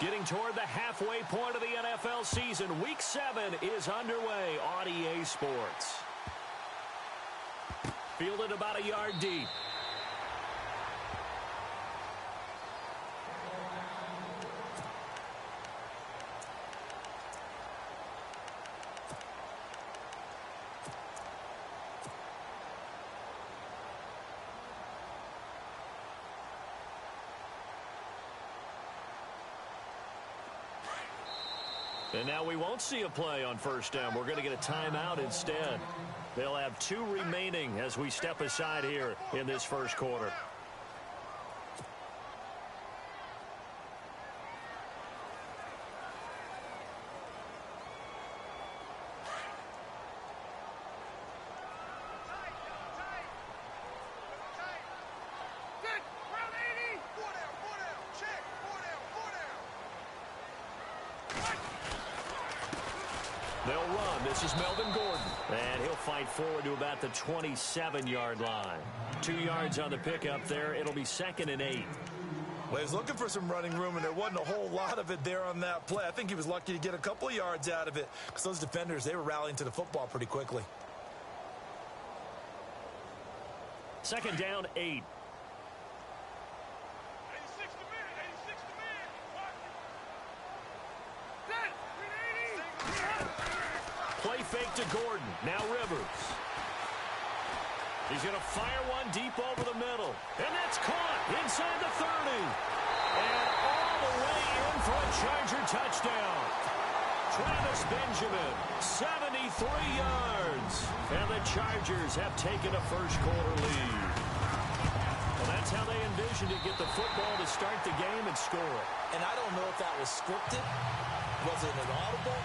Getting toward the halfway point of the NFL season, Week 7 is underway on EA Sports. Fielded about a yard deep. And now we won't see a play on first down. We're going to get a timeout instead. They'll have 2 remaining as we step aside here in this first quarter. They'll run. This is Melvin Gordon. And he'll fight forward to about the 27-yard line. 2 yards on the pickup there. It'll be 2nd and 8. Well, he was looking for some running room, and there wasn't a whole lot of it there on that play. I think he was lucky to get a couple of yards out of it because those defenders, they were rallying to the football pretty quickly. 2nd down, 8. Play fake to Gordon. Now Rivers. He's going to fire one deep over the middle. And that's caught inside the 30. And all the way in for a Charger touchdown. Travis Benjamin, 73 yards. And the Chargers have taken a first quarter lead. Well, that's how they envisioned to get the football to start the game and score. And I don't know if that was scripted. Was it an audible?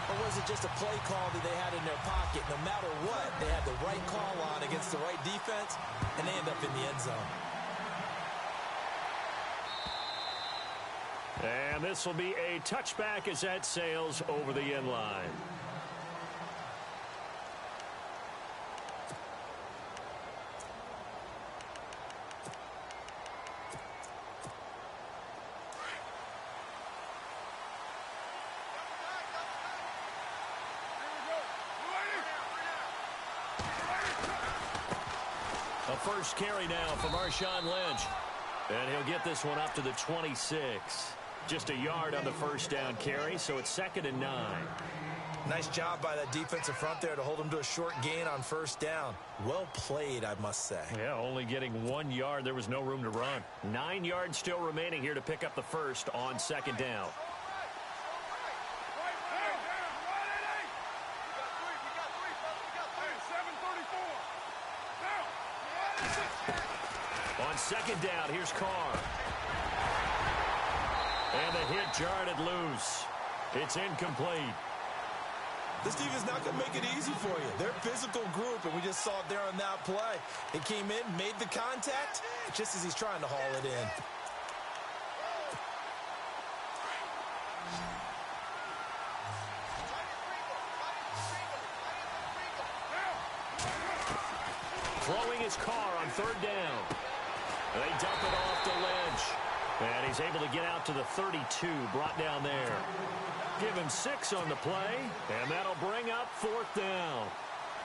Or was it just a play call that they had in their pocket? No matter what, they had the right call on against the right defense, and they end up in the end zone. And this will be a touchback as that sails over the end line. A first carry now for Marshawn Lynch. And he'll get this one up to the 26. Just a yard on the first down carry, so it's 2nd and 9. Nice job by that defensive front there to hold him to a short gain on first down. Well played, I must say. Yeah, only getting 1 yard. There was no room to run. 9 yards still remaining here to pick up the first on 2nd down. On 2nd down, here's Carr. And the hit jarred it loose. It's incomplete. This defense not going to make it easy for you. They're a physical group, and we just saw it there on that play. It came in, made the contact, just as he's trying to haul it in. Throwing his Carr on 3rd down. They dump it off to Lynch. And he's able to get out to the 32, brought down there. Give him 6 on the play, and that'll bring up 4th down.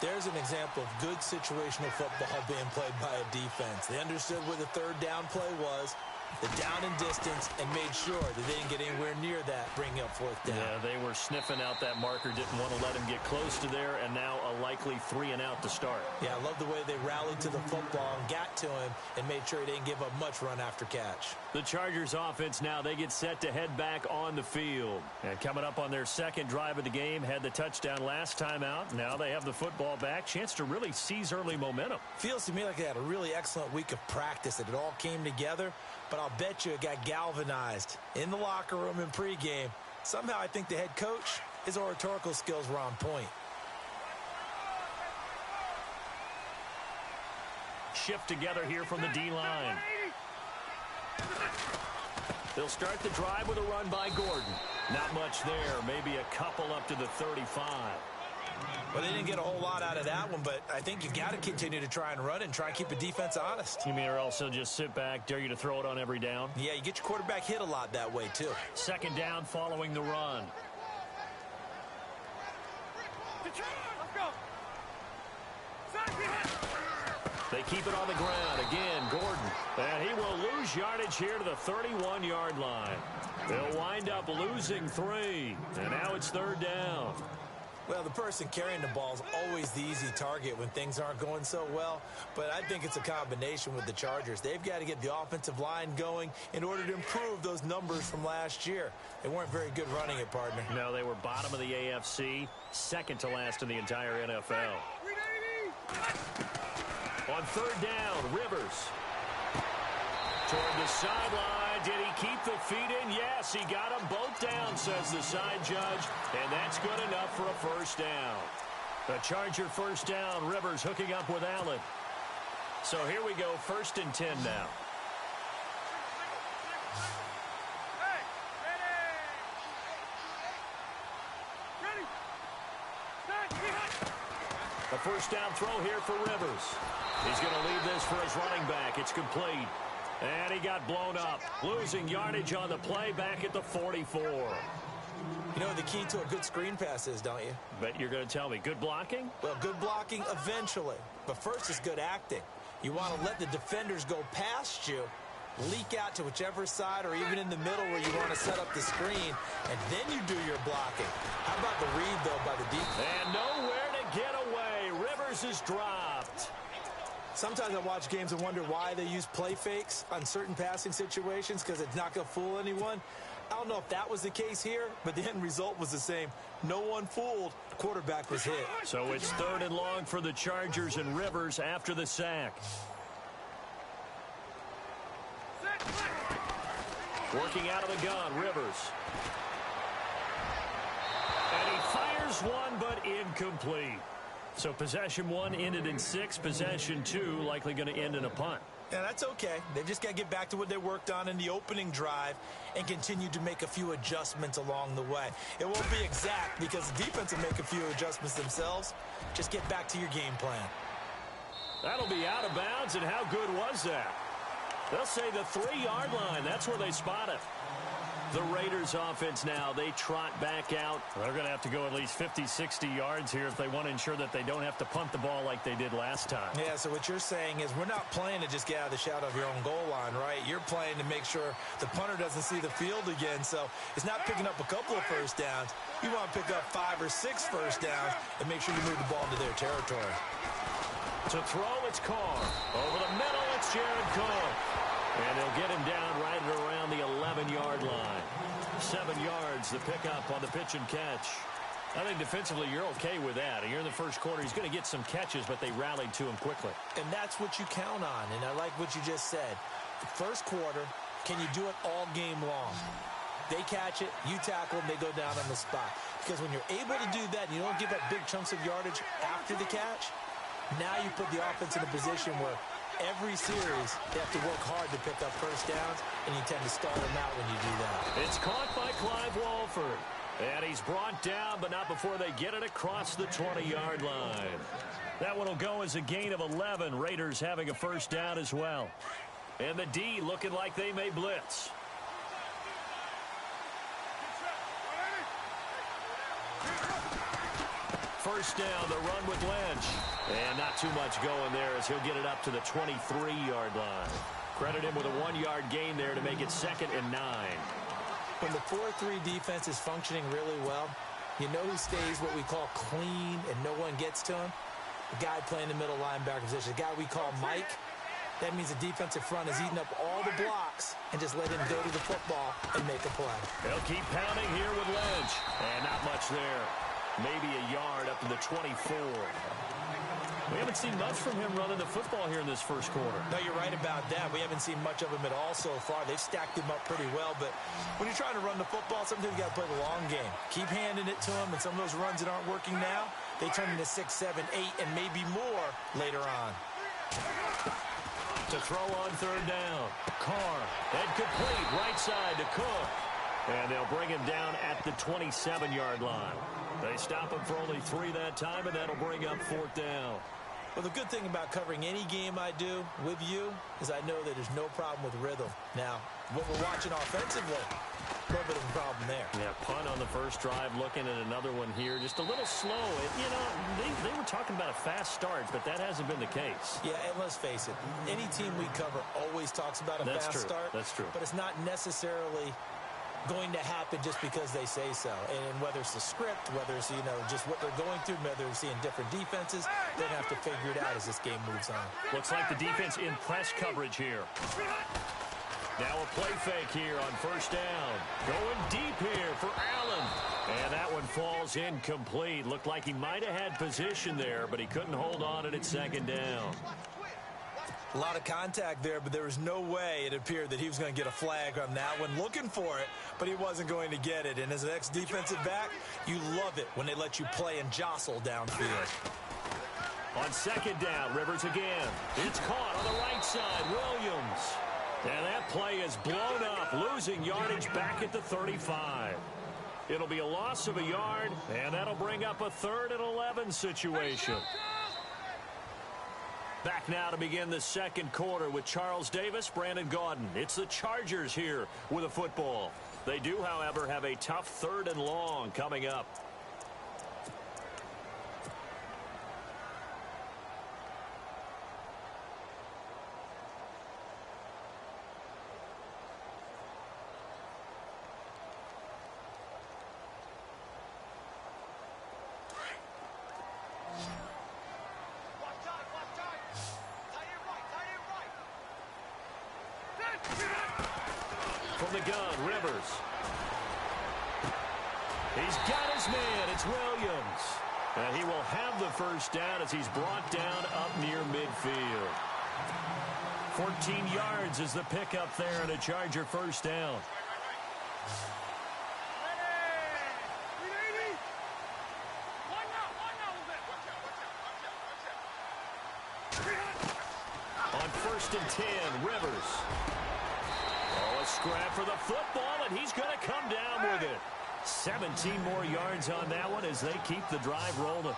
There's an example of good situational football being played by a defense. They understood where the 3rd down play was, the down and distance, and made sure that they didn't get anywhere near that, bringing up 4th down. Yeah, they were sniffing out that marker, didn't want to let him get close to there, and now a likely 3 and out to start. Yeah, I love the way they rallied to the football and got to him and made sure he didn't give up much run after catch. The Chargers offense now, they get set to head back on the field. And coming up on their 2nd drive of the game, had the touchdown last time out. Now they have the football back, chance to really seize early momentum. Feels to me like they had a really excellent week of practice, that it all came together. But I'll bet you it got galvanized in the locker room in pregame. Somehow I think the head coach, his oratorical skills were on point. Shift together here from the D-line. They'll start the drive with a run by Gordon. Not much there, maybe a couple up to the 35. Well, they didn't get a whole lot out of that one, but I think you got to continue to try and run it and try and keep the defense honest. You mean or also just sit back, dare you to throw it on every down? Yeah, you get your quarterback hit a lot that way, too. Second down following the run. They keep it on the ground. Again, Gordon. And he will lose yardage here to the 31-yard line. They'll wind up losing 3. And now it's third down. Well, the person carrying the ball is always the easy target when things aren't going so well. But I think it's a combination with the Chargers. They've got to get the offensive line going in order to improve those numbers from last year. They weren't very good running it, partner. No, they were bottom of the AFC, second to last in the entire NFL. On third down, Rivers. Toward the sideline. Did he keep the feet in? Yes, he got them both down, says the side judge. And that's good enough for a first down. The Charger first down. Rivers hooking up with Allen. So here we go, 1st and 10 now. A first down throw here for Rivers. He's going to leave this for his running back. It's complete. And he got blown up. Losing yardage on the play back at the 44. You know the key to a good screen pass is, don't you? Bet you're going to tell me. Good blocking? Well, good blocking eventually. But first is good acting. You want to let the defenders go past you, leak out to whichever side or even in the middle where you want to set up the screen, and then you do your blocking. How about the read, though, by the defense? And nowhere to get away. Rivers is dropped. Sometimes I watch games and wonder why they use play fakes on certain passing situations because it's not going to fool anyone. I don't know if that was the case here, but the end result was the same. No one fooled. The quarterback was hit. So it's 3rd and long for the Chargers and Rivers after the sack. Working out of the gun, Rivers. And he fires one, but incomplete. So possession 1 ended in 6. Possession 2 likely going to end in a punt. Yeah, that's okay. They've just got to get back to what they worked on in the opening drive and continue to make a few adjustments along the way. It won't be exact because the defense will make a few adjustments themselves. Just get back to your game plan. That'll be out of bounds, and how good was that? They'll say the 3-yard line. That's where they spot it. The Raiders offense now, they trot back out. They're going to have to go at least 50, 60 yards here if they want to ensure that they don't have to punt the ball like they did last time. Yeah, so what you're saying is we're not playing to just get out of the shadow of your own goal line, right? You're playing to make sure the punter doesn't see the field again. So it's not picking up a couple of first downs. You want to pick up 5 or 6 first downs and make sure you move the ball into their territory. To throw, it's Carr. Over the middle, it's Jared Cook. And they'll get him down right around the 11-yard line. 7 yards, the pickup on the pitch and catch. I think defensively you're okay with that. Here in the first quarter, he's going to get some catches, but they rallied to him quickly. And that's what you count on, and I like what you just said. The first quarter, can you do it all game long? They catch it, you tackle them, they go down on the spot. Because when you're able to do that and you don't give up big chunks of yardage after the catch, now you put the offense in a position where every series, they have to work hard to pick up first downs, and you tend to stall them out when you do that. It's caught by Clive Walford. And he's brought down, but not before they get it across the 20-yard line. That one will go as a gain of 11. Raiders having a first down as well. And the D looking like they may blitz. First down, the run with Lynch. And not too much going there as he'll get it up to the 23-yard line. Credit him with a 1-yard gain there to make it 2nd and 9. When the 4-3 defense is functioning really well, you know who stays what we call clean and no one gets to him? The guy playing the middle linebacker position, the guy we call Mike. That means the defensive front is eating up all the blocks and just let him go to the football and make a play. They'll keep pounding here with Lynch. And not much there. Maybe a yard up to the 24. We haven't seen much from him running the football here in this first quarter. No, you're right about that. We haven't seen much of him at all so far. They've stacked him up pretty well, but when you're trying to run the football, sometimes you got to play the long game. Keep handing it to him, and some of those runs that aren't working now, they turn into 6, 7, 8, and maybe more later on. To throw on third down. Carr, and complete right side to Cook. And they'll bring him down at the 27-yard line. They stop him for only 3 that time, and that'll bring up 4th down. Well, the good thing about covering any game I do with you is I know that there's no problem with rhythm. Now, when we're watching offensively, a little bit of a problem there. Yeah, punt on the first drive, looking at another one here. Just a little slow. They were talking about a fast start, but that hasn't been the case. Yeah, and let's face it, any team we cover always talks about a fast start. That's true. But it's not necessarily going to happen just because they say so. And whether it's the script, whether it's, just what they're going through, whether they're seeing different defenses, they're going to have to figure it out as this game moves on. Looks like the defense in press coverage here. Now a play fake here on first down. Going deep here for Allen. And that one falls incomplete. Looked like he might have had position there, but he couldn't hold on at second down. A lot of contact there, but there was no way it appeared that he was going to get a flag on that one. Looking for it, but he wasn't going to get it. And as an ex-defensive back, you love it when they let you play and jostle downfield. On second down, Rivers again. It's caught on the right side. Williams. And that play is blown up, losing yardage back at the 35. It'll be a loss of a yard, and that'll bring up a 3rd and 11 situation. Back now to begin the second quarter with Charles Davis, Brandon Gaudin. It's the Chargers here with a football. They do, however, have a tough 3rd and long coming up. From the gun, Rivers. He's got his man. It's Williams. And he will have the first down as he's brought down up near midfield. 14 yards is the pickup there and a Charger first down. On 1st and 10, Rivers. Oh, a scrap for the football, and he's going to come down with it. 17 more yards on that one as they keep the drive rolling.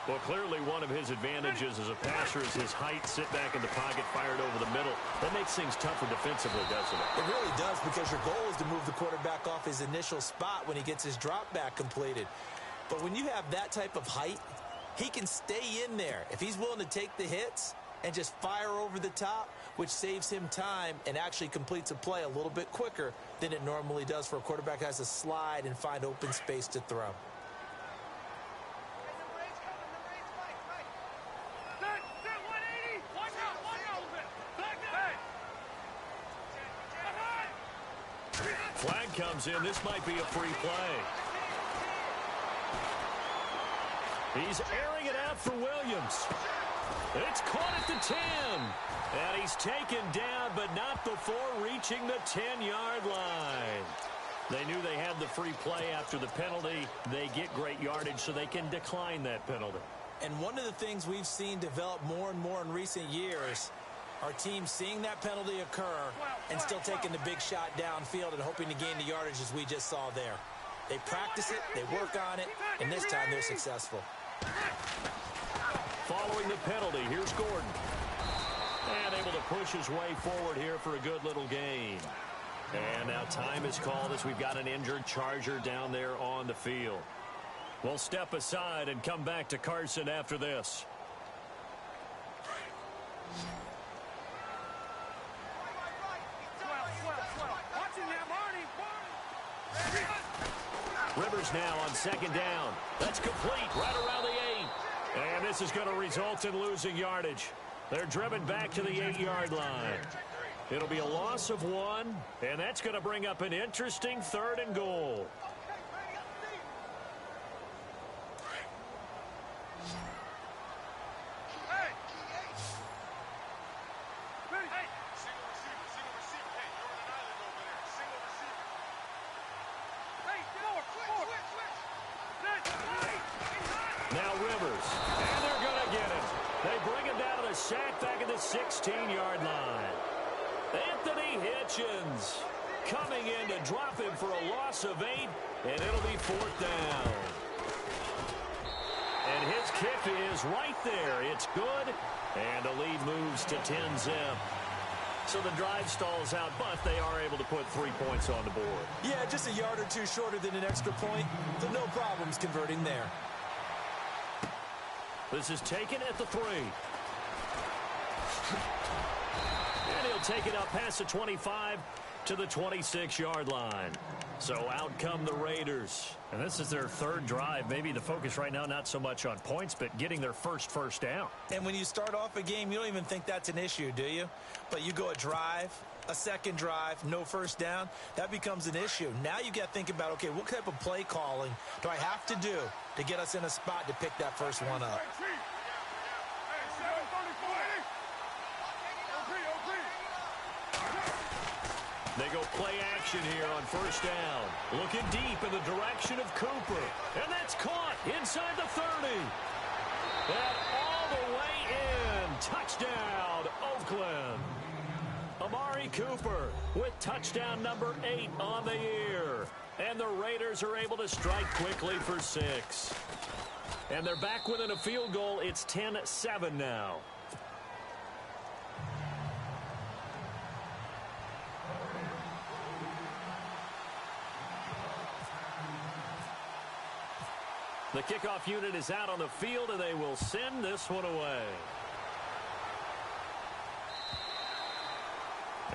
Well, clearly one of his advantages as a passer is his height, sit back in the pocket, fired over the middle. That makes things tougher defensively, doesn't it? It really does, because your goal is to move the quarterback off his initial spot when he gets his drop back completed. But when you have that type of height, he can stay in there. If he's willing to take the hits and just fire over the top, which saves him time and actually completes a play a little bit quicker than it normally does for a quarterback who has to slide and find open space to throw. Flag comes in. This might be a free play. He's airing it out for Williams. It's caught at the 10. And he's taken down, but not before reaching the 10-yard line. They knew they had the free play after the penalty. They get great yardage, so they can decline that penalty. And one of the things we've seen develop more and more in recent years are teams seeing that penalty occur and still taking the big shot downfield and hoping to gain the yardage as we just saw there. They practice it, they work on it, and this time they're successful. Following the penalty, here's Gordon. And able to push his way forward here for a good little gain. And now time is called as we've got an injured Charger down there on the field. We'll step aside and come back to Carson after this. Rivers now on second down. That's complete right around the 8. And this is going to result in losing yardage. They're driven back to the 8-yard line. It'll be a loss of 1, and that's going to bring up an interesting 3rd and goal. Now Rivers, and they're going to get it. They bring him down to the sack back at the 16-yard line. Anthony Hitchens. coming in to drop him for a loss of 8, and it'll be 4th down. And his kick is right there. It's good, and the lead moves to 10-zip. So the drive stalls out, but they are able to put 3 points on the board. Yeah, just a yard or two shorter than an extra point, so no problems converting there. This is taken at the 3. And he'll take it up past the 25 to the 26-yard line. So out come the Raiders. And this is their 3rd drive. Maybe the focus right now not so much on points, but getting their first down. And when you start off a game, you don't even think that's an issue, do you? But you go a drive, a second drive, no first down, that becomes an issue. Now you got to think about, okay, what type of play calling do I have to do to get us in a spot to pick that first one up? They go play action here on first down. Looking deep in the direction of Cooper. And that's caught inside the 30. And all the way in. Touchdown, Oakland. Amari Cooper with touchdown number 8 on the year. And the Raiders are able to strike quickly for 6. And they're back within a field goal. It's 10-7 now. The kickoff unit is out on the field, and they will send this one away.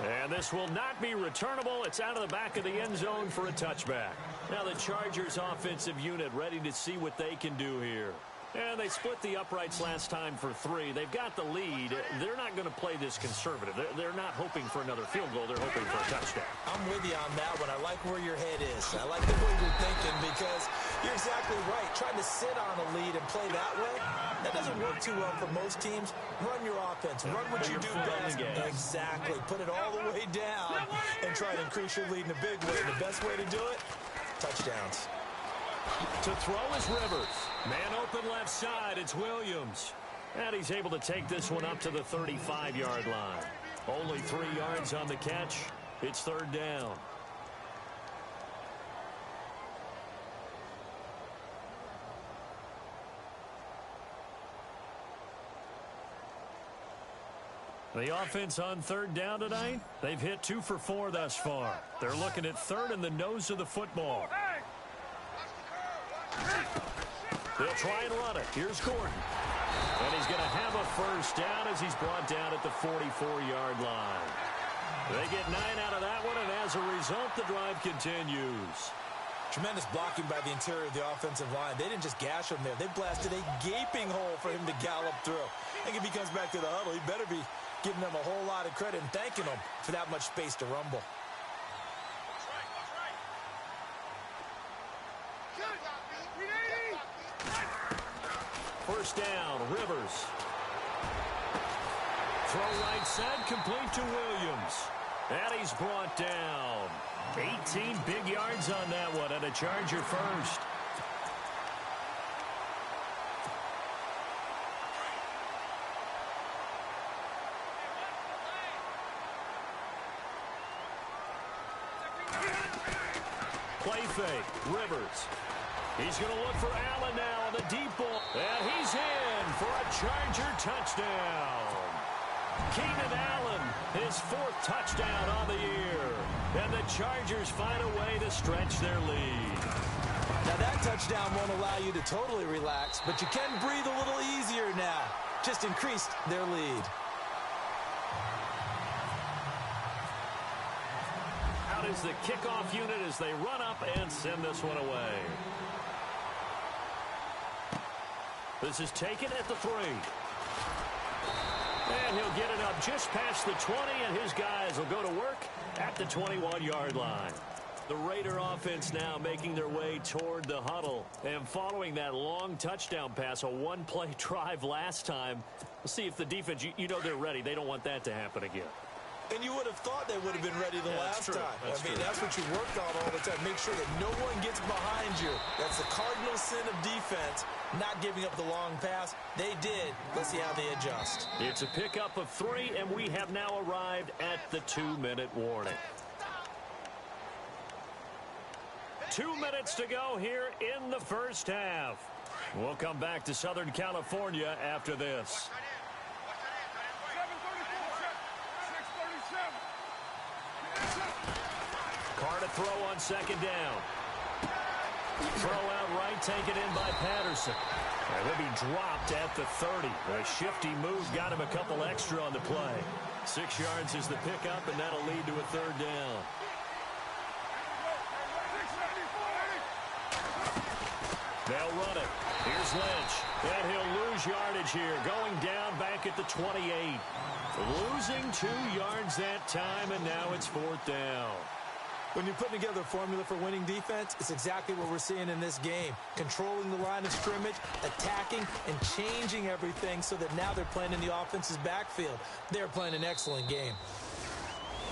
And this will not be returnable. It's out of the back of the end zone for a touchback. Now the Chargers offensive unit ready to see what they can do here. And they split the uprights last time for 3. They've got the lead. They're not going to play this conservative. They're not hoping for another field goal. They're hoping for a touchdown. I'm with you on that one. I like where your head is. I like the way you're thinking because you're exactly right. Trying to sit on a lead and play that way, that doesn't work too well for most teams. Run your offense. Run what you do best. Exactly. Put it all the way down and try to increase your lead in a big way. The best way to do it, touchdowns. To throw is Rivers. Man open left side, it's Williams. And he's able to take this one up to the 35-yard line. Only 3 yards on the catch. It's 3rd down. The offense on 3rd down tonight, they've hit 2 for 4 thus far. They're looking at 3rd in the nose of the football. They'll try and run it. Here's Gordon. And he's going to have a first down as he's brought down at the 44-yard line. They get 9 out of that one, and as a result, the drive continues. Tremendous blocking by the interior of the offensive line. They didn't just gash him there. They blasted a gaping hole for him to gallop through. I think if he comes back to the huddle, he better be giving them a whole lot of credit and thanking them for that much space to rumble. First down, Rivers. Throw right side, complete to Williams. And he's brought down. 18 big yards on that one, and a Charger first. Play fake, Rivers. He's going to look for Allen now on the deep ball. And he's in for a Charger touchdown. Keenan Allen, his 4th touchdown on the year. And the Chargers find a way to stretch their lead. Now that touchdown won't allow you to totally relax, but you can breathe a little easier now. Just increased their lead. Out is the kickoff unit as they run up and send this one away. This is taken at the 3. And he'll get it up just past the 20, and his guys will go to work at the 21-yard line. The Raider offense now making their way toward the huddle. And following that long touchdown pass, a one-play drive last time, we'll see if the defense, you know they're ready. They don't want that to happen again. And you would have thought they would have been ready the last time. That's that's what you work on all the time. Make sure that no one gets behind you. That's the cardinal sin of defense, not giving up the long pass. They did. Let's see how they adjust. It's a pickup of 3, and we have now arrived at the 2-minute warning. 2 minutes to go here in the first half. We'll come back to Southern California after this. Carr to throw on second down. Throw out right, taken in by Patterson. And he'll be dropped at the 30. A shifty move got him a couple extra on the play. 6 yards is the pickup, and that'll lead to a third down. They'll run it. Here's Lynch. And he'll lose yardage here. Going down back at the 28. Losing 2 yards that time, and now it's 4th down. When you're putting together a formula for winning defense, it's exactly what we're seeing in this game. Controlling the line of scrimmage, attacking, and changing everything so that now they're playing in the offense's backfield. They're playing an excellent game.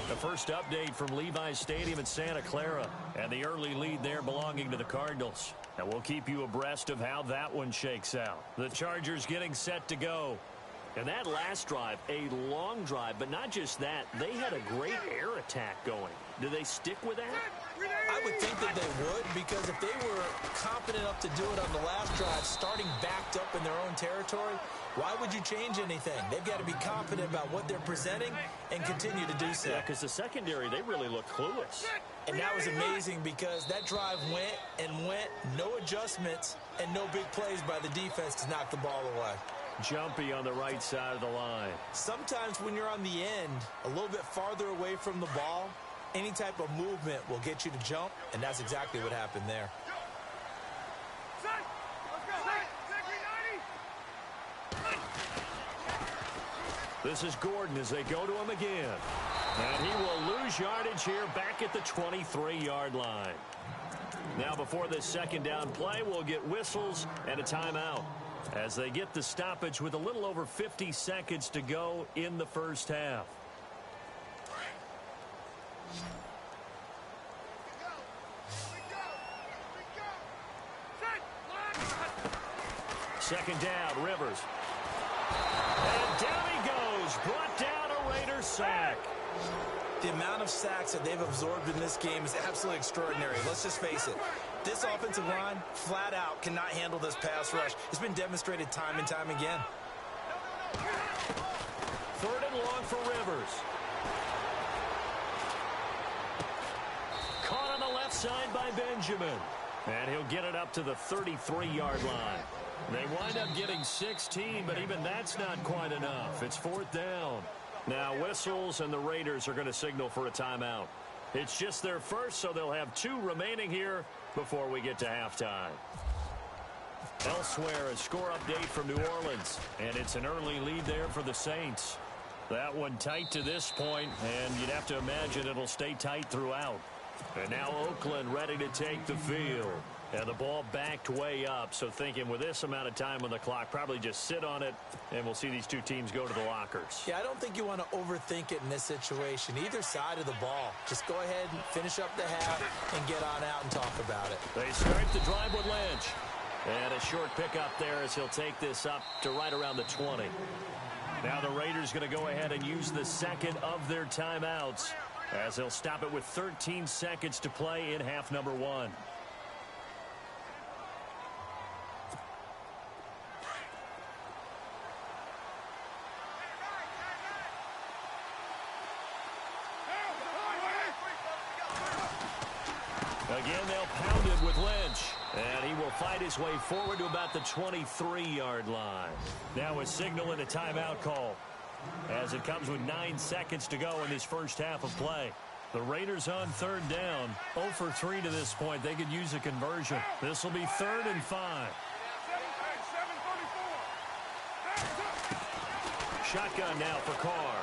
The first update from Levi's Stadium in Santa Clara, and the early lead there belonging to the Cardinals. And we'll keep you abreast of how that one shakes out. The Chargers getting set to go. And that last drive, a long drive, but not just that. They had a great air attack going. Do they stick with that? I would think that they would, because if they were confident enough to do it on the last drive, starting backed up in their own territory, why would you change anything? They've got to be confident about what they're presenting and continue to do so. Yeah, because the secondary, they really look clueless. And that was amazing because that drive went and went, no adjustments, and no big plays by the defense to knock the ball away. Jumpy on the right side of the line. Sometimes when you're on the end, a little bit farther away from the ball, any type of movement will get you to jump, and that's exactly what happened there. This is Gordon as they go to him again. And he will lose yardage here back at the 23-yard line. Now before this second down play, we'll get whistles and a timeout as they get the stoppage with a little over 50 seconds to go in the first half. Second down, Rivers. And down he goes. Brought down a Raider sack. The amount of sacks that they've absorbed in this game is absolutely extraordinary. Let's just face it. This offensive line, flat out, cannot handle this pass rush. It's been demonstrated time and time again. 3rd and long for Rivers. Caught on the left side by Benjamin. And he'll get it up to the 33-yard line. They wind up getting 16, but even that's not quite enough. It's 4th down. Now whistles, and the Raiders are going to signal for a timeout. It's just their first, so they'll have 2 remaining here before we get to halftime. Elsewhere, a score update from New Orleans, and it's an early lead there for the Saints. That one tight to this point, and you'd have to imagine it'll stay tight throughout. And now Oakland ready to take the field. And the ball backed way up, so thinking with this amount of time on the clock, probably just sit on it, and we'll see these 2 teams go to the lockers. Yeah, I don't think you want to overthink it in this situation. Either side of the ball. Just go ahead and finish up the half and get on out and talk about it. They start the drive with Lynch. And a short pickup there as he'll take this up to right around the 20. Now the Raiders going to go ahead and use the second of their timeouts as they'll stop it with 13 seconds to play in half number 1. Again, they'll pound it with Lynch. And he will fight his way forward to about the 23-yard line. Now a signal and a timeout call as it comes with 9 seconds to go in this first half of play. The Raiders on 3rd down. 0 for 3 to this point. They could use a conversion. This will be 3rd and 5. Shotgun now for Carr.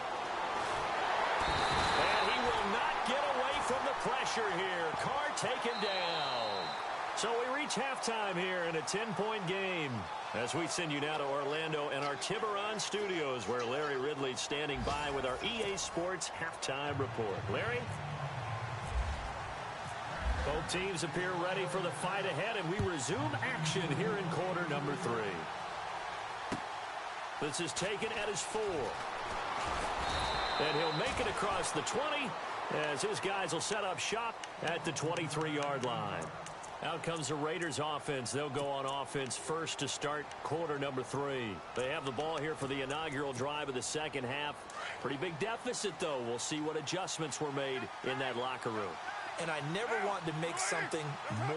And he will not get away from the pressure here. Carr taken down. So we reach halftime here in a 10-point game as we send you now to Orlando and our Tiburon studios where Larry Ridley's standing by with our EA Sports halftime report. Larry? Both teams appear ready for the fight ahead, and we resume action here in quarter number 3. This is taken at his 4. And he'll make it across the 20 as his guys will set up shop at the 23-yard line. Out comes the Raiders offense. They'll go on offense first to start quarter number 3. They have the ball here for the inaugural drive of the second half. Pretty big deficit, though. We'll see what adjustments were made in that locker room. And I never want to make something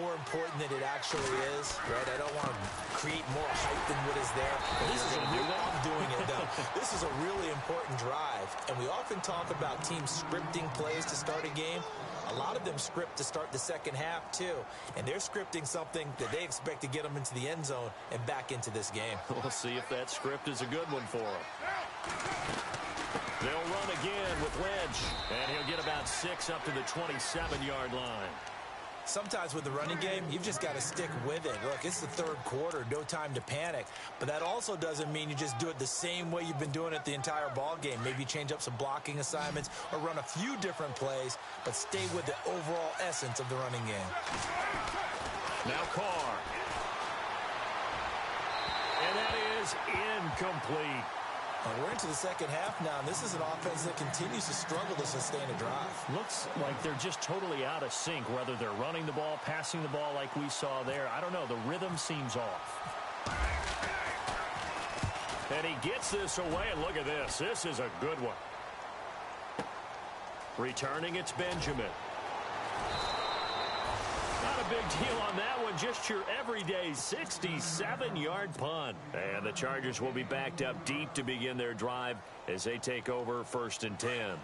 more important than it actually is, right? I don't want to create more hype than what is there. This is I'm doing it, though. This is a really important drive. And we often talk about teams scripting plays to start a game. A lot of them script to start the second half, too. And they're scripting something that they expect to get them into the end zone and back into this game. We'll see if that script is a good one for them. They'll run again with Lynch, and he'll get about 6 up to the 27-yard line. Sometimes with the running game, you've just got to stick with it. Look, it's the third quarter, no time to panic. But that also doesn't mean you just do it the same way you've been doing it the entire ball game. Maybe change up some blocking assignments or run a few different plays, but stay with the overall essence of the running game. Now Carr. And that is incomplete. We're into the second half now, and this is an offense that continues to struggle to sustain a drive. Looks like they're just totally out of sync, whether they're running the ball, passing the ball like we saw there. I don't know. The rhythm seems off. And he gets this away, and look at this. This is a good one. Returning, it's Benjamin. Not a big deal on that one. Just your everyday 67-yard punt. And the Chargers will be backed up deep to begin their drive as they take over 1st and 10.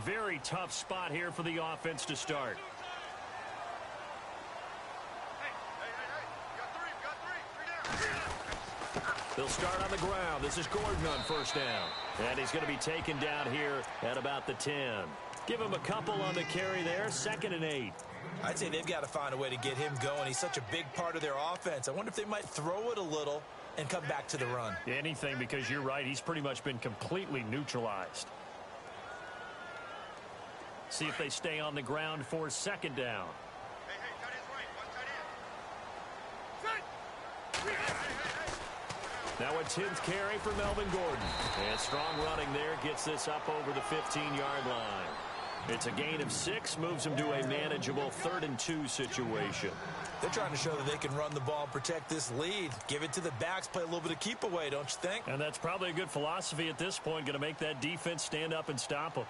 Very tough spot here for the offense to start. They'll start on the ground. This is Gordon on 1st down. And he's going to be taken down here at about the 10. Give him a couple on the carry there. 2nd and 8. I'd say they've got to find a way to get him going. He's such a big part of their offense. I wonder if they might throw it a little and come back to the run. Anything, because you're right. He's pretty much been completely neutralized. See if they stay on the ground for 2nd down. Now a 10th carry for Melvin Gordon. And strong running there gets this up over the 15-yard line. It's a gain of 6, moves them to a manageable 3rd and 2 situation. They're trying to show that they can run the ball and protect this lead. Give it to the backs, play a little bit of keep away, don't you think? And that's probably a good philosophy at this point, going to make that defense stand up and stop them.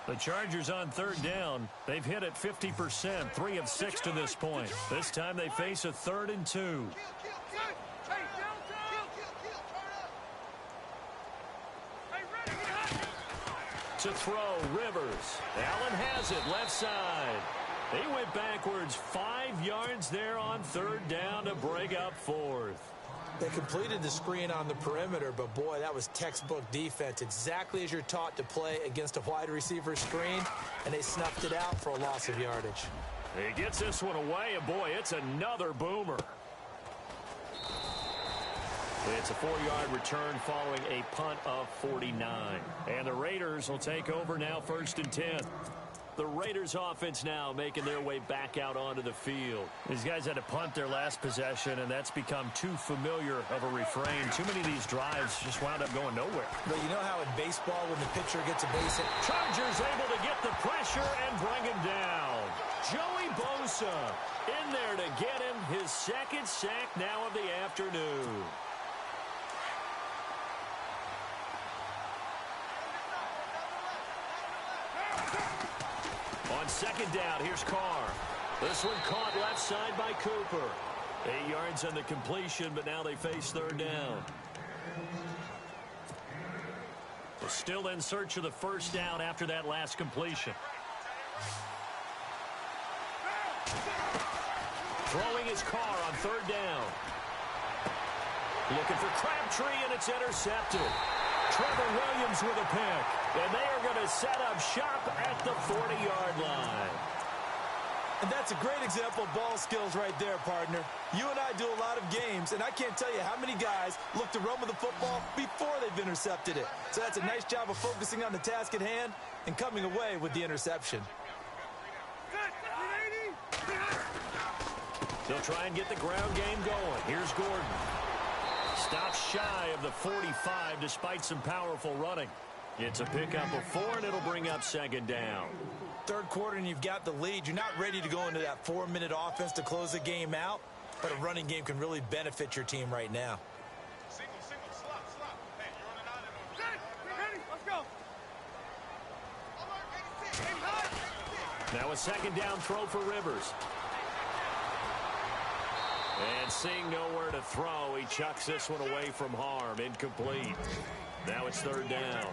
The Chargers on 3rd down. They've hit it 50%, 3 of 6 to this point. This time they face a 3rd and 2. To throw, Rivers. Allen has it, left side. He went backwards 5 yards there on 3rd down to break up 4th. They completed the screen on the perimeter, but boy, that was textbook defense. Exactly as you're taught to play against a wide receiver screen, and they snuffed it out for a loss of yardage. He gets this one away, and boy, it's another boomer. It's a 4-yard return following a punt of 49. And the Raiders will take over now 1st and 10. The Raiders offense now making their way back out onto the field. These guys had to punt their last possession, and that's become too familiar of a refrain. Too many of these drives just wound up going nowhere. But you know how in baseball when the pitcher gets a base hit? Chargers able to get the pressure and bring him down. Joey Bosa in there to get him his 2nd sack now of the afternoon. On 2nd down, here's Carr. This one caught left side by Cooper. 8 yards on the completion, but now they face 3rd down. They're still in search of the 1st down after that last completion. Throwing his Carr on 3rd down. Looking for Crabtree, and it's intercepted. Trevor Williams with a pick. And they are going to set up shop at the 40-yard line. And that's a great example of ball skills right there, partner. You and I do a lot of games, and I can't tell you how many guys look to run with the football before they've intercepted it. So that's a nice job of focusing on the task at hand and coming away with the interception. They'll try and get the ground game going. Here's Gordon. Stops shy of the 45 despite some powerful running. It's a pickup of 4, and it'll bring up second down. Third quarter, and you've got the lead. You're not ready to go into that 4-minute offense to close the game out, but a running game can really benefit your team right now. Now a second down throw for Rivers. And seeing nowhere to throw, he chucks this one away from harm. Incomplete. Now it's third down.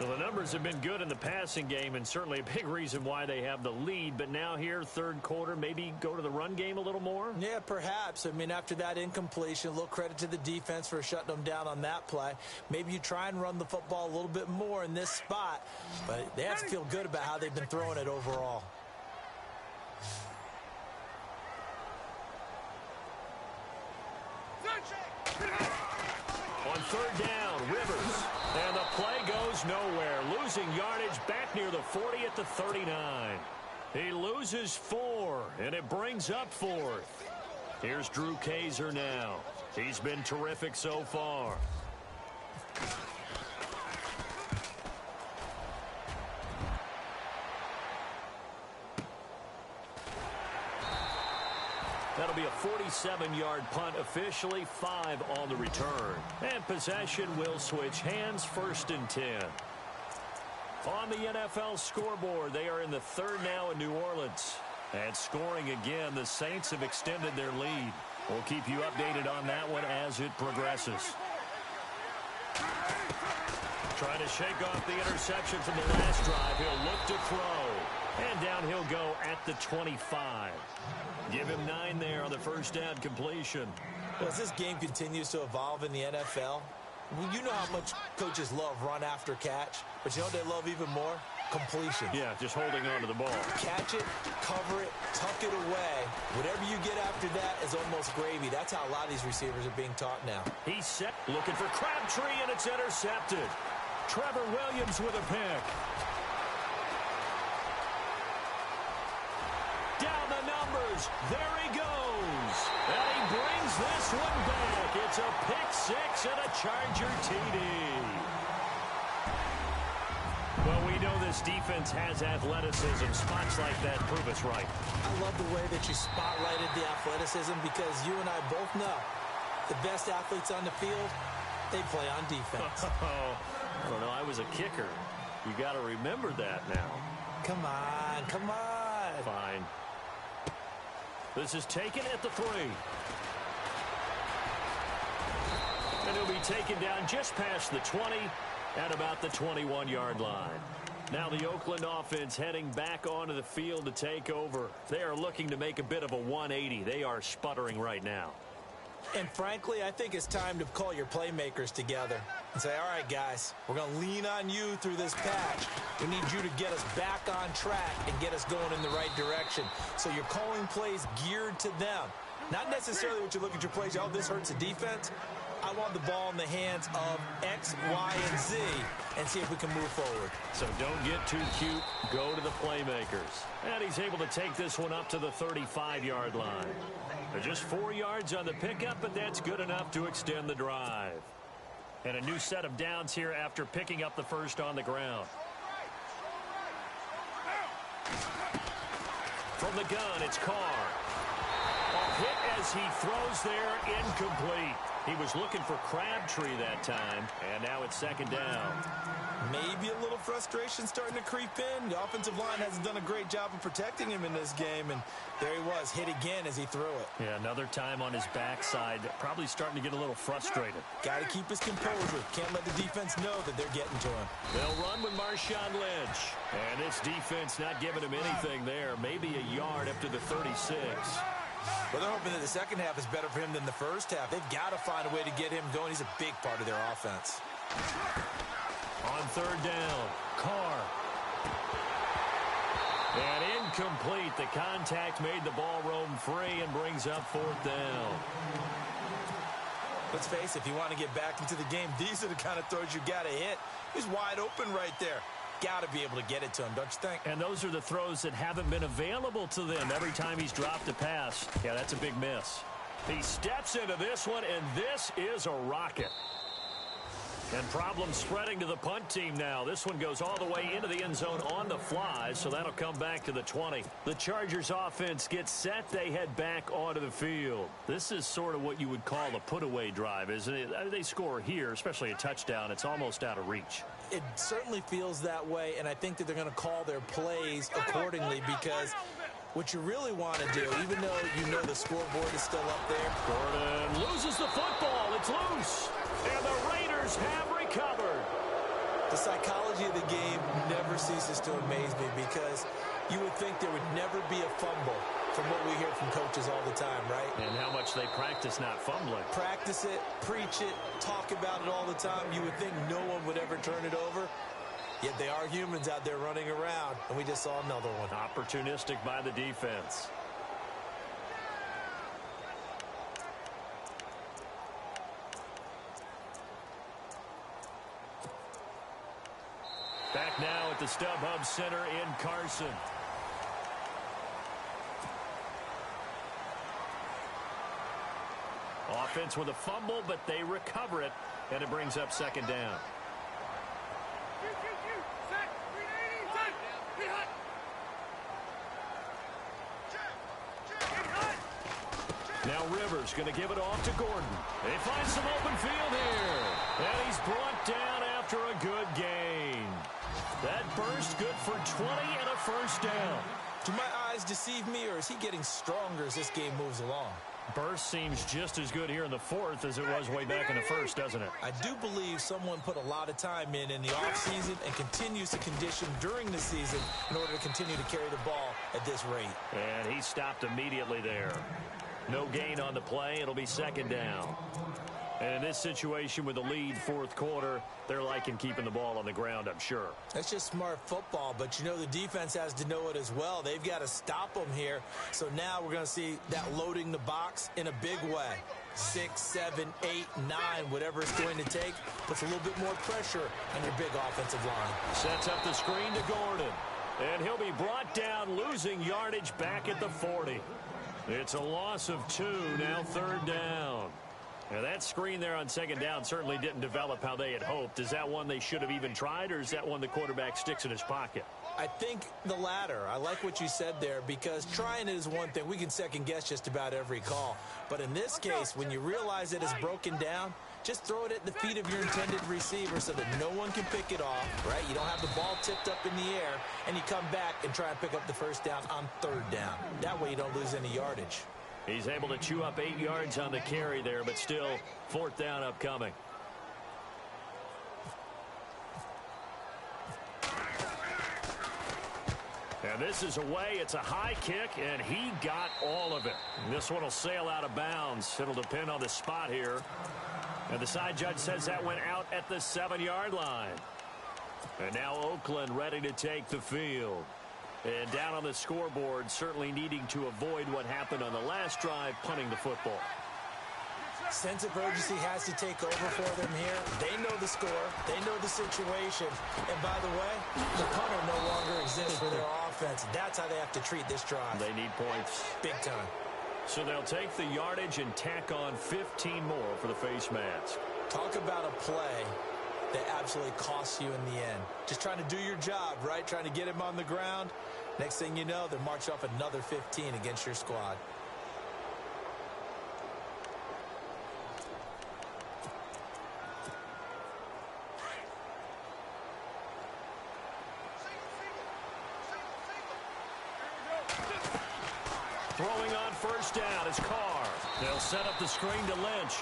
Well, the numbers have been good in the passing game, and certainly a big reason why they have the lead. But now here, third quarter, maybe go to the run game a little more? Yeah, perhaps. I mean, after that incompletion, a little credit to the defense for shutting them down on that play. Maybe you try and run the football a little bit more in this spot. But they have to feel good about how they've been throwing it overall. On third down, Rivers. And the play goes nowhere. Losing yardage back near the 40 at the 39. He loses 4, and it brings up 4th. Here's Drew Kaiser now. He's been terrific so far. That'll be a 47-yard punt, officially 5 on the return. And possession will switch hands, 1st and 10. On the NFL scoreboard, they are in the third now in New Orleans. And scoring again, the Saints have extended their lead. We'll keep you updated on that one as it progresses. Trying to shake off the interception from the last drive. He'll look to throw. And down he'll go at the 25. Give him 9 there on the first down completion. Well, as this game continues to evolve in the NFL, you know how much coaches love run after catch, but you know what they love even more? Completion. Yeah, just holding on to the ball. Catch it, cover it, tuck it away. Whatever you get after that is almost gravy. That's how a lot of these receivers are being taught now. He's set, looking for Crabtree, and it's intercepted. Trevor Williams with a pick. Down the numbers. There he goes. And he brings this one back. It's a pick 6 and a Charger TD. Well, we know this defense has athleticism. Spots like that prove us right. I love the way that you spotlighted the athleticism because you and I both know the best athletes on the field, they play on defense. I don't know. I was a kicker. You got to remember that now. Come on, come on. Fine. This is taken at the 3. And he'll be taken down just past the 20 at about the 21-yard line. Now the Oakland offense heading back onto the field to take over. They are looking to make a bit of a 180. They are sputtering right now. And frankly, I think it's time to call your playmakers together and say, all right, guys, we're going to lean on you through this patch. We need you to get us back on track and get us going in the right direction. So you're calling plays geared to them. Not necessarily what you look at your plays, oh, this hurts the defense. I want the ball in the hands of X, Y, and Z and see if we can move forward. So don't get too cute. Go to the playmakers. And he's able to take this one up to the 35-yard line. They're just 4 yards on the pickup, but that's good enough to extend the drive. And a new set of downs here after picking up the first on the ground. From the gun, it's Carr. A hit as he throws there, incomplete. He was looking for Crabtree that time, and now it's second down. Maybe a little frustration starting to creep in. The offensive line hasn't done a great job of protecting him in this game, and there he was, hit again as he threw it. Yeah, another time on his backside, probably starting to get a little frustrated. Got to keep his composure. Can't let the defense know that they're getting to him. They'll run with Marshawn Lynch, and this defense not giving him anything there. Maybe a yard up to the 36. Well, they're hoping that the second half is better for him than the first half. They've got to find a way to get him going. He's a big part of their offense. On third down, Carr. And incomplete. The contact made the ball roam free and brings up fourth down. Let's face it, if you want to get back into the game, these are the kind of throws you got to hit. He's wide open right there. Got to be able to get it to him, don't you think? And those are the throws that haven't been available to them every time he's dropped a pass. Yeah, that's a big miss. He steps into this one, and this is a rocket. And problems spreading to the punt team now. This one goes all the way into the end zone on the fly, so that'll come back to the 20. The Chargers offense gets set. They head back onto the field. This is sort of what you would call a put-away drive, isn't it? They score here, especially a touchdown. It's almost out of reach. It certainly feels that way, and I think that they're going to call their plays accordingly because what you really want to do, even though you know the scoreboard is still up there. Gordon loses the football. It's loose. And the Raiders have recovered. The psychology of the game never ceases to amaze me because you would think there would never be a fumble from what we hear from coaches all the time, right? And how much they practice not fumbling. Practice it, preach it, talk about it all the time. You would think no one would ever turn it over. Yet they are humans out there running around, and we just saw another one. Opportunistic by the defense. Back now at the StubHub Center in Carson. Offense with a fumble, but they recover it, and it brings up second down. Now Rivers going to give it off to Gordon. They find some open field here. And he's brought down after a good gain. That burst good for 20 and a first down. Do my eyes deceive me, or is he getting stronger as this game moves along? Burst seems just as good here in the fourth as it was way back in the first, doesn't it? I do believe someone put a lot of time in the offseason and continues to condition during the season in order to continue to carry the ball at this rate. And he stopped immediately there. No gain on the play. It'll be second down. And in this situation with the lead fourth quarter, they're liking keeping the ball on the ground, I'm sure. That's just smart football, but you know the defense has to know it as well. They've got to stop them here. So now we're going to see that loading the box in a big way. 6, 7, 8, 9, whatever it's going to take, puts a little bit more pressure on your big offensive line. Sets up the screen to Gordon. And he'll be brought down, losing yardage back at the 40. It's a loss of 2, now third down. Now that screen there on second down certainly didn't develop how they had hoped. Is that one they should have even tried, or is that one the quarterback sticks in his pocket? I think the latter. I like what you said there, because trying it is one thing. We can second guess just about every call. But in this case, when you realize it is broken down, just throw it at the feet of your intended receiver so that no one can pick it off, right? You don't have the ball tipped up in the air, and you come back and try and pick up the first down on third down. That way you don't lose any yardage. He's able to chew up 8 yards on the carry there, but still fourth down upcoming. And this is away. It's a high kick, and he got all of it. This one will sail out of bounds. It'll depend on the spot here. And the side judge says that went out at the 7-yard line. And now Oakland ready to take the field. And down on the scoreboard, certainly needing to avoid what happened on the last drive, punting the football. Sense of urgency has to take over for them here. They know the score. They know the situation. And by the way, the punter no longer exists for their offense. That's how they have to treat this drive. They need points. Big time. So they'll take the yardage and tack on 15 more for the face mask. Talk about a play that absolutely costs you in the end. Just trying to do your job, right? Trying to get him on the ground. Next thing you know, they're marching off another 15 against your squad. Throwing on first down is Carr. They'll set up the screen to Lynch.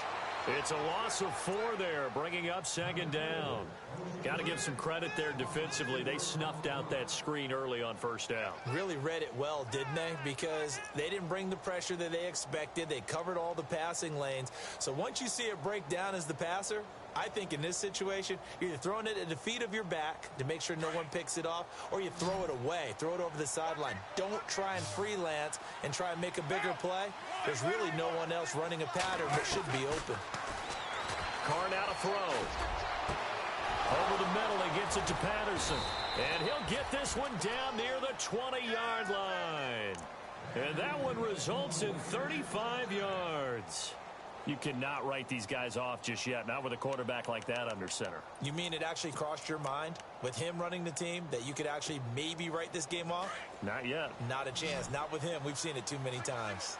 It's a loss of 4 there, bringing up second down. Got to give some credit there defensively. They snuffed out that screen early on first down. Really read it well, didn't they? Because they didn't bring the pressure that they expected. They covered all the passing lanes. So once you see it break down as the passer, I think in this situation, you're either throwing it at the feet of your back to make sure no one picks it off, or you throw it away, throw it over the sideline. Don't try and freelance and try and make a bigger play. There's really no one else running a pattern that should be open. Carr now to throw. Over the middle, he gets it to Patterson. And he'll get this one down near the 20-yard line. And that one results in 35 yards. You cannot write these guys off just yet, not with a quarterback like that under center. You mean it actually crossed your mind with him running the team that you could actually maybe write this game off? Not yet. Not a chance. Not with him. We've seen it too many times.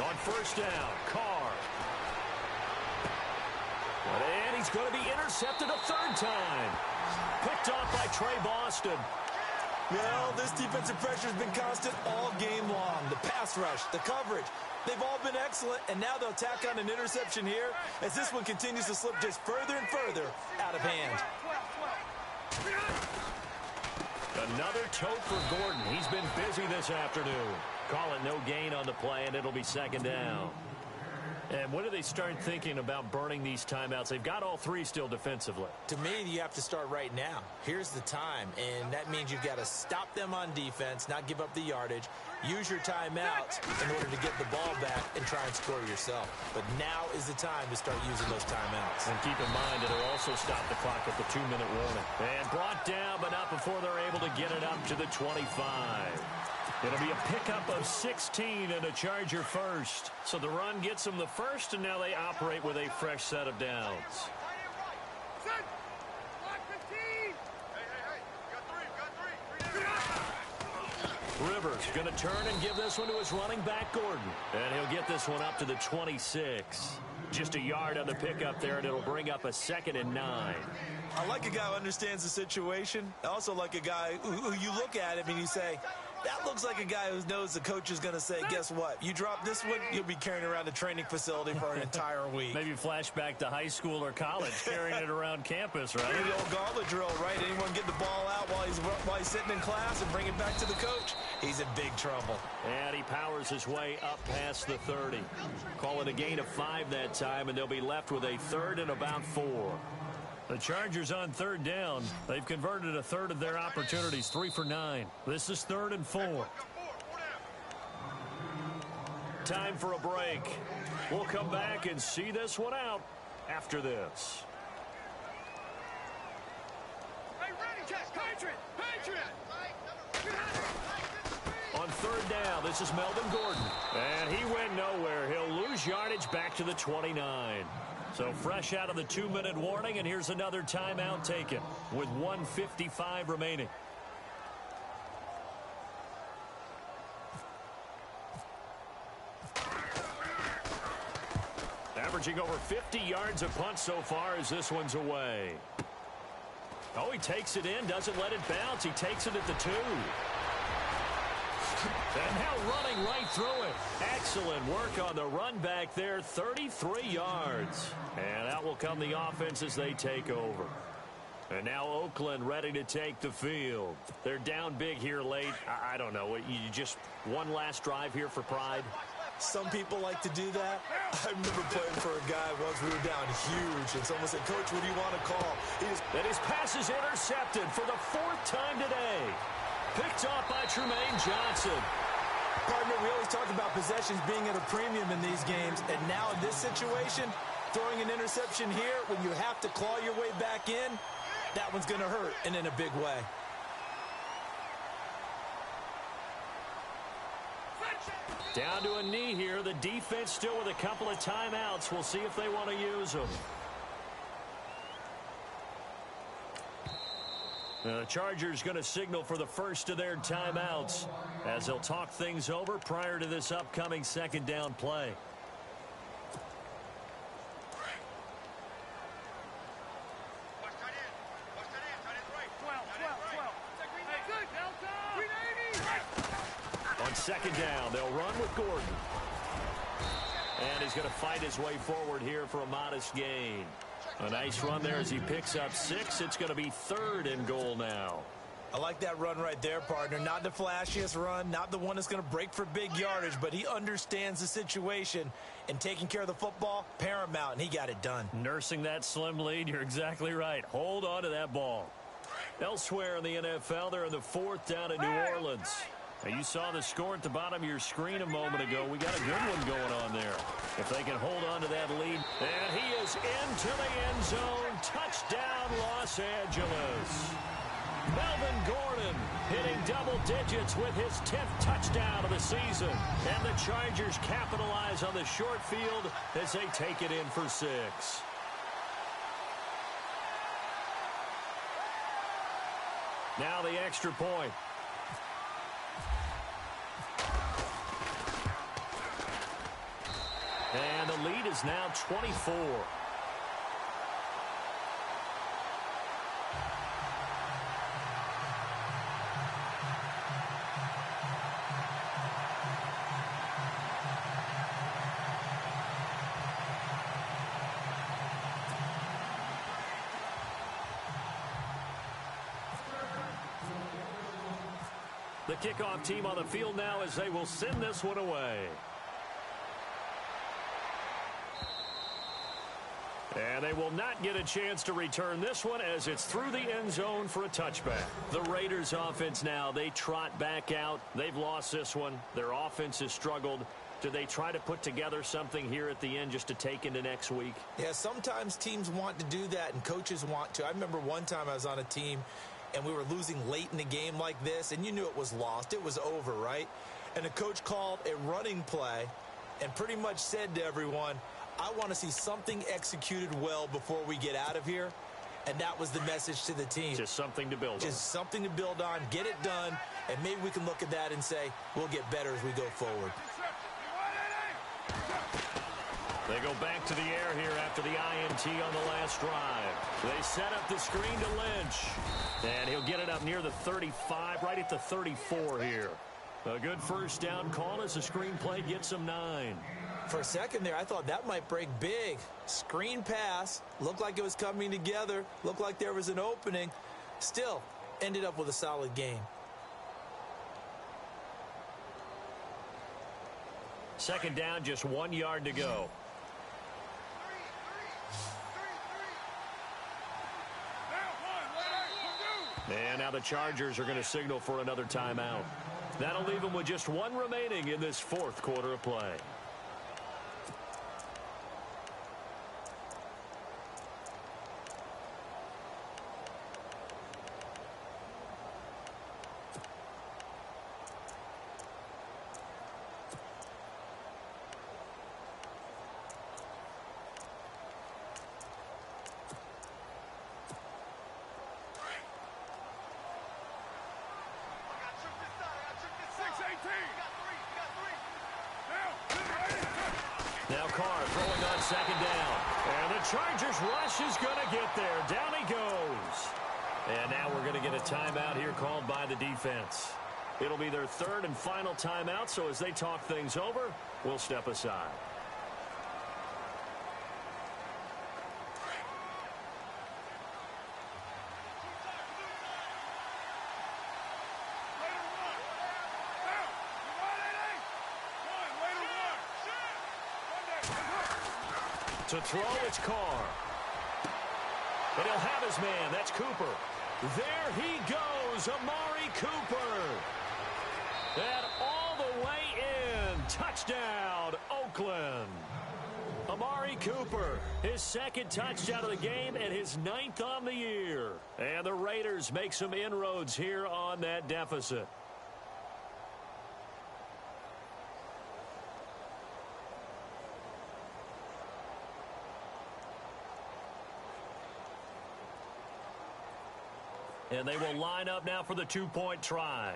On first down, Carr. And he's going to be intercepted a third time. Picked off by Trey Boston. Well, this defensive pressure has been constant all game long. The pass rush, the coverage, they've all been excellent, and now they'll tack on an interception here as this one continues to slip just further and further out of hand. Another tote for Gordon. He's been busy this afternoon. Call it no gain on the play, and it'll be second down. And when do they start thinking about burning these timeouts? They've got all three still defensively. To me, you have to start right now. Here's the time, and that means you've got to stop them on defense, not give up the yardage, use your timeouts in order to get the ball back and try and score yourself. But now is the time to start using those timeouts. And keep in mind, it'll also stop the clock at the 2-minute warning. And brought down, but not before they're able to get it up to the 25. It'll be a pickup of 16 and a Charger first. So the run gets them the first, and now they operate with a fresh set of downs. Rivers going to turn and give this one to his running back, Gordon. And he'll get this one up to the 26. Just a yard on the pickup there, and it'll bring up a 2nd and 9. I like a guy who understands the situation. I also like a guy who you look at him and you say, that looks like a guy who knows the coach is going to say, guess what? You drop this one, you'll be carrying around a training facility for an entire week. Maybe flashback to high school or college, carrying it around campus, right? The old gauntlet drill, right? Anyone get the ball out while he's sitting in class and bring it back to the coach? He's in big trouble. And he powers his way up past the 30. Call it a gain of 5 that time, and they'll be left with a 3rd and about 4. The Chargers on 3rd down. They've converted a 1/3 of their opportunities, 3 for 9. This is 3rd and 4. Time for a break. We'll come back and see this one out after this. On 3rd down, this is Melvin Gordon. And he went nowhere. He'll lose yardage back to the 29. So fresh out of the 2-minute warning, and here's another timeout taken with 1:55 remaining. Averaging over 50 yards a punt so far as this one's away. Oh, he takes it in, doesn't let it bounce. He takes it at the 2. And now running right through it. Excellent work on the run back there, 33 yards. And out will come the offense as they take over. And now Oakland ready to take the field. They're down big here late. I don't know. You just one last drive here for pride? Some people like to do that. I remember playing for a guy once we were down huge, and someone said, Coach, what do you want to call? And his pass is intercepted for the 4th time today. Picked off by Trumaine Johnson. Partner, we always talk about possessions being at a premium in these games, and now in this situation, throwing an interception here when you have to claw your way back in, that one's going to hurt, and in a big way. Down to a knee here. The defense still with a couple of timeouts. We'll see if they want to use them. The Chargers going to signal for the first of their timeouts as they'll talk things over prior to this upcoming 2nd down play. On 2nd down, they'll run with Gordon. And he's going to fight his way forward here for a modest gain. A nice run there as he picks up 6. It's going to be 3rd and goal now. I like that run right there, partner. Not the flashiest run, not the one that's going to break for big yardage, but he understands the situation, and taking care of the football, paramount, and he got it done. Nursing that slim lead, you're exactly right. Hold on to that ball. Elsewhere in the NFL, they're in the 4th down in New Orleans. Now, you saw the score at the bottom of your screen a moment ago. We got a good one going on there. If they can hold on to that lead. And he is into the end zone. Touchdown, Los Angeles. Melvin Gordon hitting double digits with his 10th touchdown of the season. And the Chargers capitalize on the short field as they take it in for 6. Now the extra point. And the lead is now 24. The kickoff team on the field now as they will send this one away. And they will not get a chance to return this one as it's through the end zone for a touchback. The Raiders offense now, they trot back out. They've lost this one. Their offense has struggled. Do they try to put together something here at the end just to take into next week? Yeah, sometimes teams want to do that and coaches want to. I remember one time I was on a team and we were losing late in the game like this, and you knew it was lost. It was over, right? And the coach called a running play and pretty much said to everyone, I want to see something executed well before we get out of here. And that was the message to the team. Just something to build on. Just something to build on, get it done, and maybe we can look at that and say, we'll get better as we go forward. They go back to the air here after the INT on the last drive. They set up the screen to Lynch. And he'll get it up near the 35, right at the 34 here. A good first down call as the screen play gets him 9. For a second there, I thought that might break big. Screen pass. Looked like it was coming together. Looked like there was an opening. Still, ended up with a solid game. Second down, just 1 yard to go. And now the Chargers are going to signal for another timeout. That'll leave them with just one remaining in this fourth quarter of play. Now Carr throwing on second down. And the Chargers rush is going to get there. Down he goes. And now we're going to get a timeout here called by the defense. It'll be their third and final timeout, so as they talk things over, we'll step aside. To throw, it's Carr. But he'll have his man. That's Cooper. There he goes, Amari Cooper. And all the way in. Touchdown, Oakland. Amari Cooper, his second touchdown of the game and his 9th on the year. And the Raiders make some inroads here on that deficit. And they will line up now for the two-point try.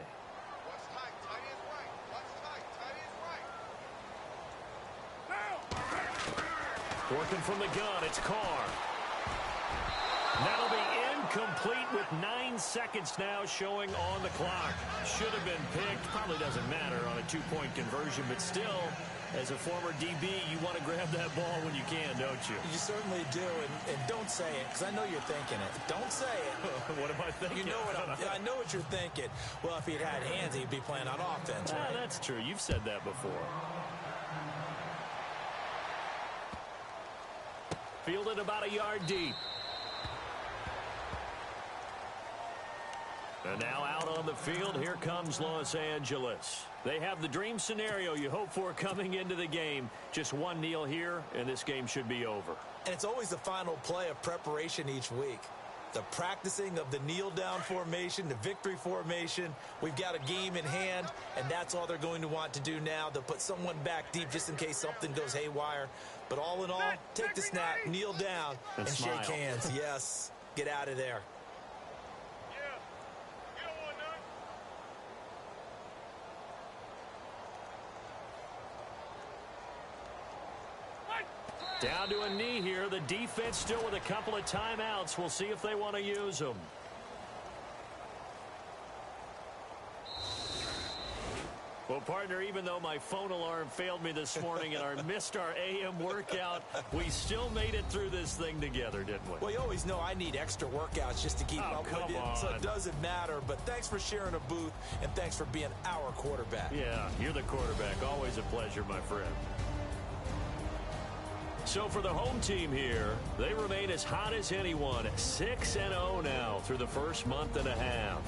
Working from the gun, it's Carr. That'll be incomplete with 9 seconds now showing on the clock. Should have been picked. Probably doesn't matter on a two-point conversion, but still, as a former DB, you want to grab that ball when you can, don't you? You certainly do, and don't say it, because I know you're thinking it. Don't say it. What am I thinking? You know what I know what you're thinking. Well, if he'd had hands, he'd be playing on offense, right? That's true. You've said that before. Fielded about a yard deep. And now out on the field, here comes Los Angeles. They have the dream scenario you hope for coming into the game. Just one kneel here, and this game should be over. And it's always the final play of preparation each week. The practicing of the kneel-down formation, the victory formation. We've got a game in hand, and that's all they're going to want to do now. They'll put someone back deep just in case something goes haywire. But all in all, take the snap, kneel down, and shake hands. Yes, get out of there. Down to a knee here. The defense still with a couple of timeouts. We'll see if they want to use them. Well, partner, even though my phone alarm failed me this morning and I missed our AM workout, we still made it through this thing together, didn't we? Well, you always know I need extra workouts just to keep up with you, so it doesn't matter. But thanks for sharing a booth, and thanks for being our quarterback. Yeah, you're the quarterback. Always a pleasure, my friend. So for the home team here, they remain as hot as anyone, 6-0 now through the first month and a half.